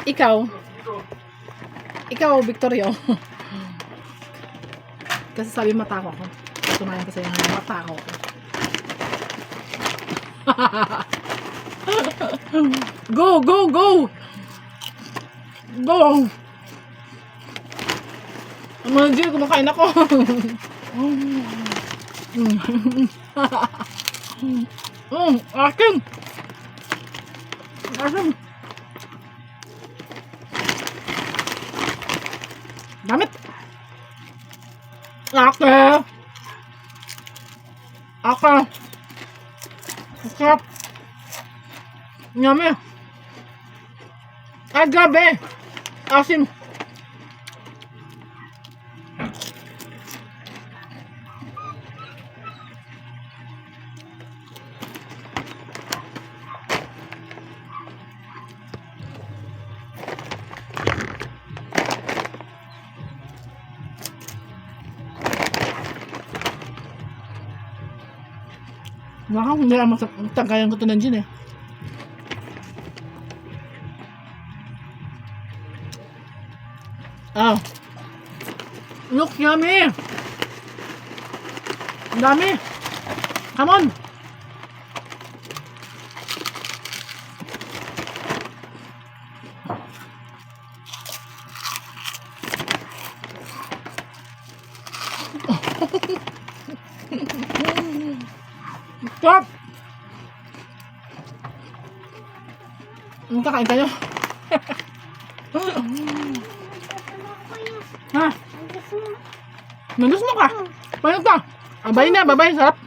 Ikaw, Victorio. Kasi sabi matakaw ko. Tunayan ko sa'yo na matakaw ko. Go, go, go! Go! Ang mga Jill, kumakain ako. Akin! Akin! Damit! Ake! Ake! Sarap! Yummy! Ay, grabe! Asim! Baka hindi lang matangkayan ko ito ng gin eh. Ah. Look, yummy! Ang dami! Come on! Stop! Kakain tayo. Ha? Nandus mo ka? Paano ka? Babay na, babay. Sarap.